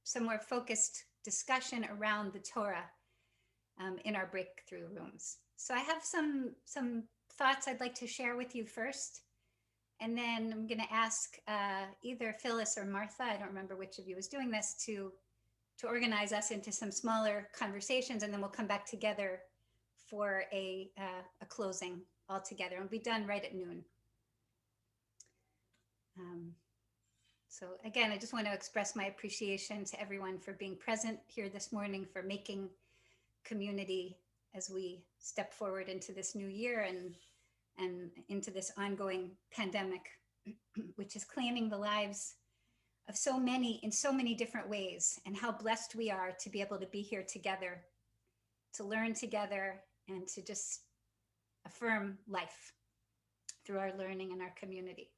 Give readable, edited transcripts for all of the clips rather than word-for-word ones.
some more focused discussion around the Torah in our breakthrough rooms. So I have some thoughts I'd like to share with you first, and then I'm going to ask either Phyllis or Martha, I don't remember which of you was doing this, to organize us into some smaller conversations, and then we'll come back together for a closing all together. And we'll be done right at noon. Um, so again, I just want to express my appreciation to everyone for being present here this morning, for making community as we step forward into this new year and into this ongoing pandemic, which is claiming the lives of so many in so many different ways, and how blessed we are to be able to be here together, to learn together, and to just affirm life through our learning and our community.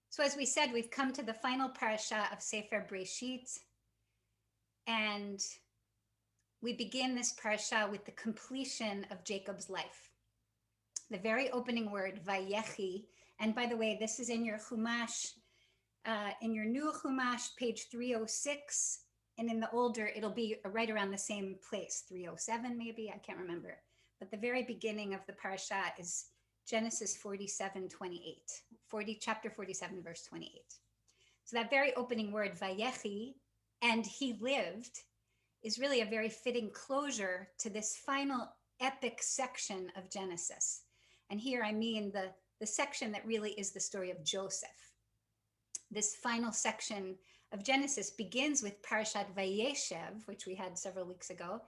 So as we said, we've come to the final parasha of Sefer Breshit, and we begin this parasha with the completion of Jacob's life. The very opening word, Vayechi, and by the way, this is in your Chumash, in your new Chumash, page 306, and in the older, it'll be right around the same place, 307 maybe, I can't remember. But the very beginning of the parasha is Genesis 47:28, chapter 47, verse 28. So that very opening word, Vayechi, and he lived, is really a very fitting closure to this final epic section of Genesis. And here I mean the section that really is the story of Joseph. This final section of Genesis begins with Parashat Vayeshev, which we had several weeks ago,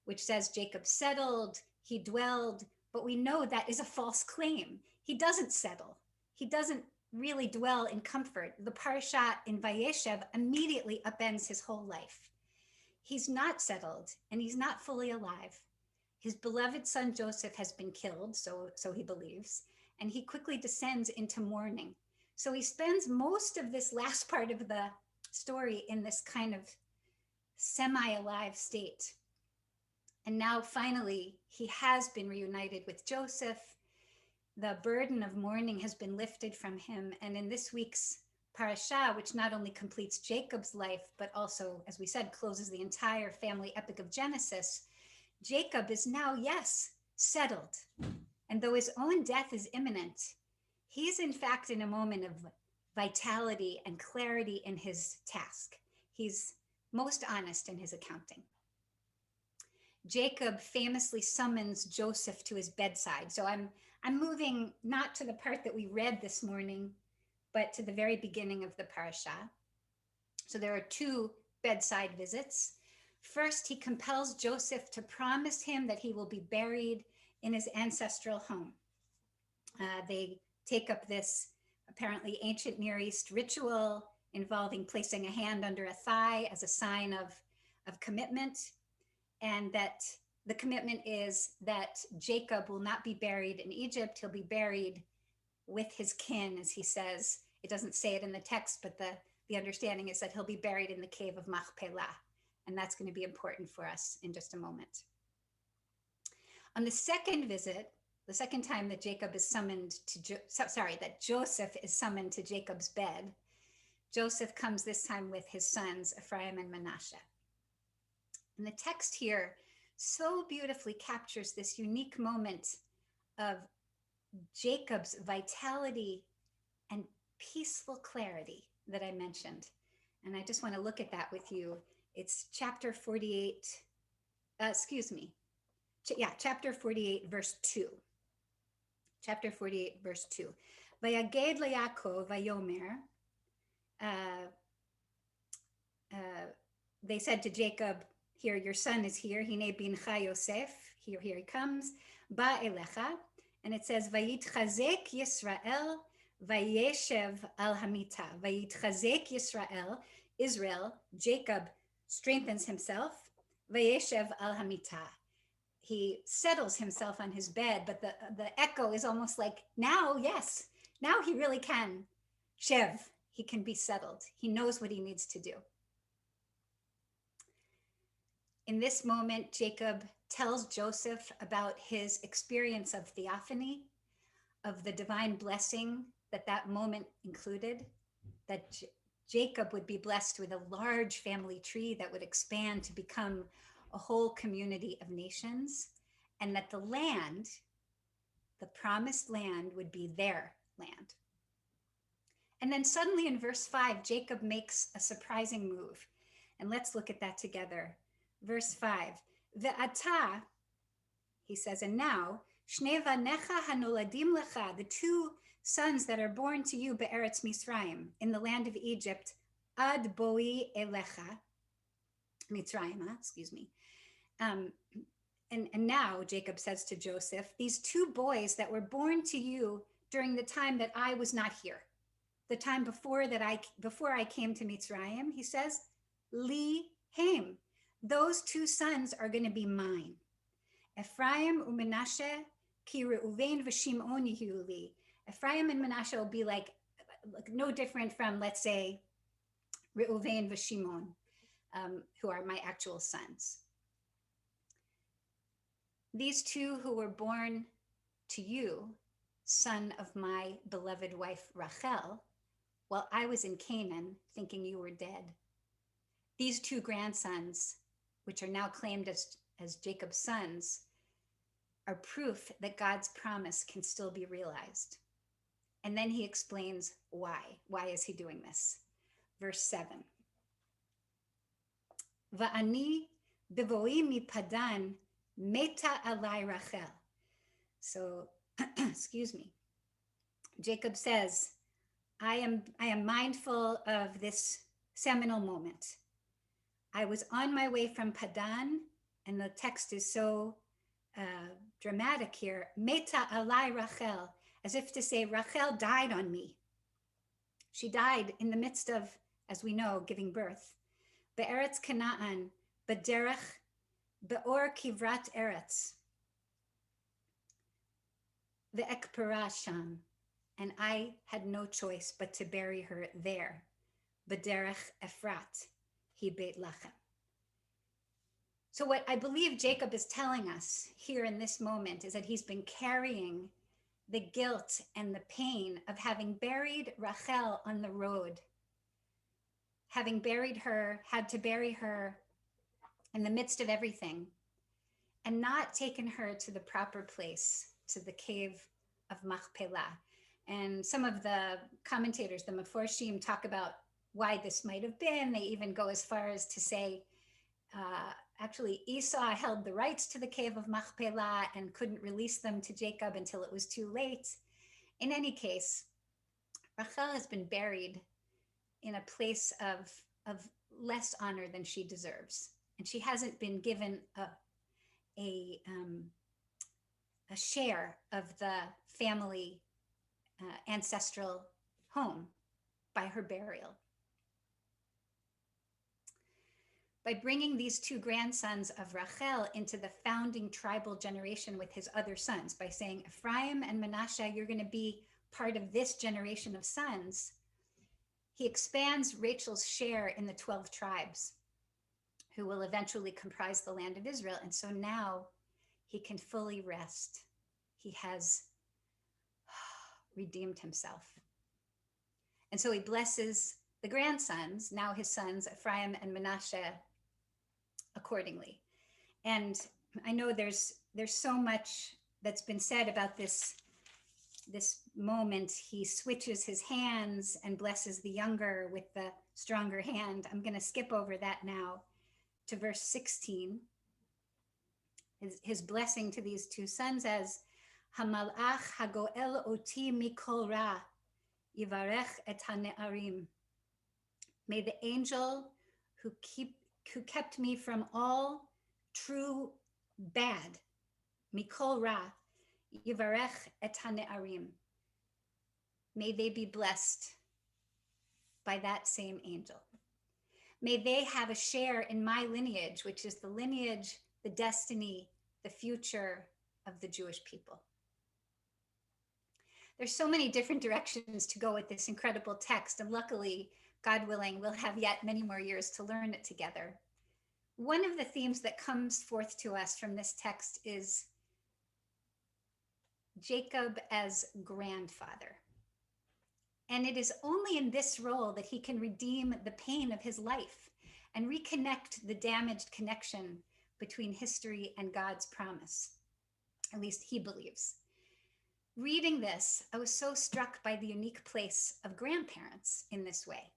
which says Jacob settled, he dwelled, but we know that is a false claim. He doesn't settle. He doesn't really dwell in comfort. The parasha in Vayeshev immediately upends his whole life. He's not settled and he's not fully alive. His beloved son Joseph has been killed, so he believes, and he quickly descends into mourning. So he spends most of this last part of the story in this kind of semi-alive state. And now finally, he has been reunited with Joseph. The burden of mourning has been lifted from him. And in this week's parasha, which not only completes Jacob's life, but also, as we said, closes the entire family epic of Genesis, Jacob is now, yes, settled. And though his own death is imminent, he is in fact in a moment of vitality and clarity in his task. He's most honest in his accounting. Jacob famously summons Joseph to his bedside. So I'm moving not to the part that we read this morning, but to the very beginning of the parasha. So there are two bedside visits. First, he compels Joseph to promise him that he will be buried in his ancestral home. They take up this apparently ancient Near East ritual involving placing a hand under a thigh as a sign of commitment, and that the commitment is that Jacob will not be buried in Egypt. He'll be buried with his kin, as he says. It doesn't say it in the text, but the understanding is that he'll be buried in the cave of Machpelah. And that's going to be important for us in just a moment. On the second visit, the second time that Jacob is summoned to, that Joseph is summoned to Jacob's bed, Joseph comes this time with his sons, Ephraim and Manasseh. And the text here so beautifully captures this unique moment of Jacob's vitality and peaceful clarity that I mentioned. And I just want to look at that with you. It's chapter 48, chapter 48, verse 2. Chapter 48, verse 2. Vayaged leYaakov vayomer. They said to Jacob, here, your son is here. Hine bincha Yosef. Here he comes. Ba elecha. And it says, Vayitchazek Yisrael, Vayeshev al hamita. Vayitchazek Israel, Jacob strengthens himself. Vayeshev al hamita. He settles himself on his bed, but the echo is almost like, now, yes, now he really can. Shev, he can be settled. He knows what he needs to do. In this moment, Jacob tells Joseph about his experience of theophany, of the divine blessing that moment included. that Jacob would be blessed with a large family tree that would expand to become a whole community of nations, and that the land, the promised land, would be their land. And then suddenly in verse 5, Jacob makes a surprising move. And let's look at that together. Verse 5, Ve'ata, he says, and now, Shnei vanecha hanoladim lecha, the two sons that are born to you be'eretz Mitzrayim, in the land of Egypt, ad boi elecha, Mitzrayim, excuse me. And now Jacob says to Joseph, these two boys that were born to you during the time that I was not here, the time before I came to Mitzrayim, he says, li haim, those two sons are going to be mine. Ephraim u'Menashe ki Reuven v'Shimon yihu li. Ephraim and Menashe will be like no different from, let's say, Reuven v'Shimon, who are my actual sons. These two who were born to you, son of my beloved wife Rachel, while I was in Canaan thinking you were dead. These two grandsons, which are now claimed as Jacob's sons, are proof that God's promise can still be realized. And then he explains why. Why is he doing this? Verse 7. Va'ani bevoi mi padan meta alai Rachel. So, excuse me. Jacob says, I am mindful of this seminal moment. I was on my way from Padan, and the text is so dramatic here. Meta alai Rachel, as if to say, Rachel died on me. She died in the midst of, as we know, giving birth. Be'eretz Canaan, b'derech, be'or kivrat eretz. Ve'ekpera sham. And I had no choice but to bury her there. B'derech Efrat, hi Beit Lachem. So what I believe Jacob is telling us here in this moment is that he's been carrying the guilt and the pain of having buried Rachel on the road, having buried her, had to bury her in the midst of everything, and not taken her to the proper place, to the cave of Machpelah. And some of the commentators, the Meforshim, talk about why this might have been. They even go as far as to say, actually, Esau held the rights to the cave of Machpelah and couldn't release them to Jacob until it was too late. In any case, Rachel has been buried in a place of less honor than she deserves. And she hasn't been given a share of the family ancestral home by her burial. By bringing these two grandsons of Rachel into the founding tribal generation with his other sons, by saying, Ephraim and Menashe, you're going to be part of this generation of sons, he expands Rachel's share in the 12 tribes who will eventually comprise the land of Israel. And so now he can fully rest. He has redeemed himself. And so he blesses the grandsons, now his sons, Ephraim and Menashe, accordingly. And I know there's so much that's been said about this moment. He switches his hands and blesses the younger with the stronger hand. I'm going to skip over that now to verse 16. His blessing to these two sons as Hamalach hagoel oti mikol ra yivarech et hane'arim. May the angel who kept me from all true bad, mikol ra, yivarech et hane'arim. May they be blessed by that same angel. May they have a share in my lineage, which is the lineage, the destiny, the future of the Jewish people. There's so many different directions to go with this incredible text, and luckily, God willing, we'll have yet many more years to learn it together. One of the themes that comes forth to us from this text is Jacob as grandfather. And it is only in this role that he can redeem the pain of his life and reconnect the damaged connection between history and God's promise. At least he believes. Reading this, I was so struck by the unique place of grandparents in this way.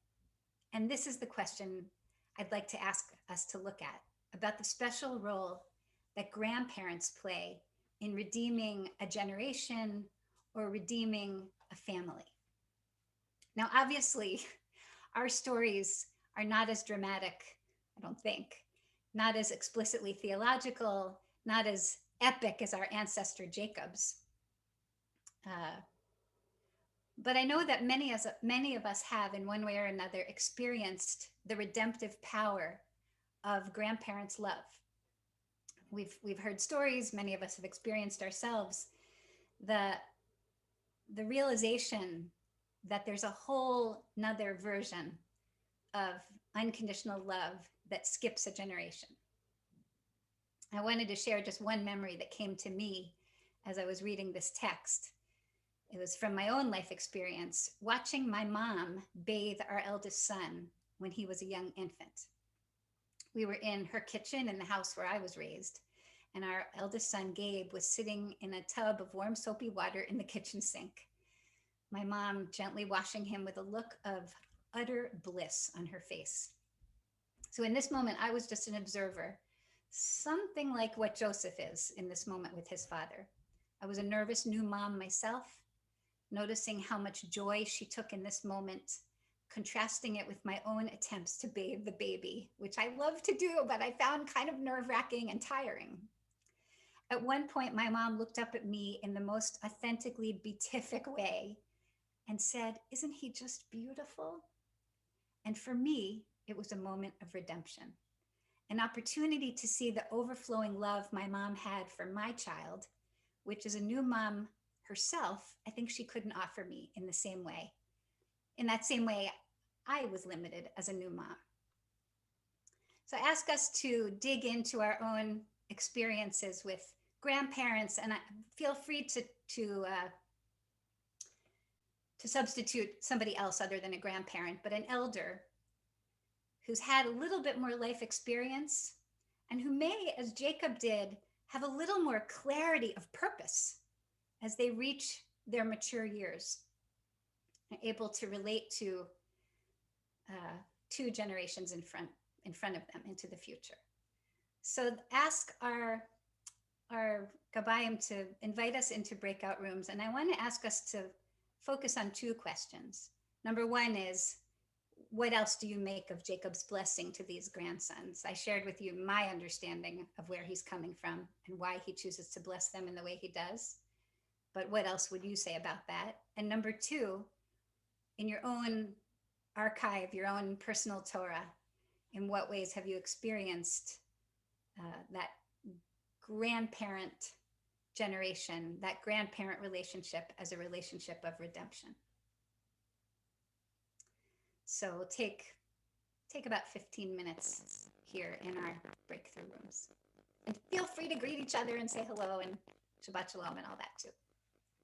And this is the question I'd like to ask us to look at about the special role that grandparents play in redeeming a generation or redeeming a family. Now, obviously, our stories are not as dramatic, I don't think, not as explicitly theological, not as epic as our ancestor Jacob's. But I know that many of us have, in one way or another, experienced the redemptive power of grandparents' love. We've heard stories, many of us have experienced ourselves, the realization that there's a whole nother version of unconditional love that skips a generation. I wanted to share just one memory that came to me as I was reading this text. It was from my own life experience, watching my mom bathe our eldest son when he was a young infant. We were in her kitchen in the house where I was raised, and our eldest son, Gabe, was sitting in a tub of warm soapy water in the kitchen sink. My mom gently washing him with a look of utter bliss on her face. So in this moment, I was just an observer, something like what Joseph is in this moment with his father. I was a nervous new mom myself, noticing how much joy she took in this moment, contrasting it with my own attempts to bathe the baby, which I love to do, but I found kind of nerve-wracking and tiring. At one point, my mom looked up at me in the most authentically beatific way and said, "Isn't he just beautiful?" And for me, it was a moment of redemption, an opportunity to see the overflowing love my mom had for my child, which as a new mom herself, I think she couldn't offer me in the same way. In that same way, I was limited as a new mom. So I ask us to dig into our own experiences with grandparents, and feel free to substitute somebody else other than a grandparent, but an elder who's had a little bit more life experience and who may, as Jacob did, have a little more clarity of purpose as they reach their mature years, able to relate to two generations in front of them into the future. So ask our Gabayim to invite us into breakout rooms. And I want to ask us to focus on two questions. Number one is, what else do you make of Jacob's blessing to these grandsons? I shared with you my understanding of where he's coming from and why he chooses to bless them in the way he does. But what else would you say about that? And number two, in your own archive, your own personal Torah, in what ways have you experienced that grandparent generation, that grandparent relationship as a relationship of redemption? So we'll take about 15 minutes here in our breakthrough rooms. And feel free to greet each other and say hello and Shabbat Shalom and all that too.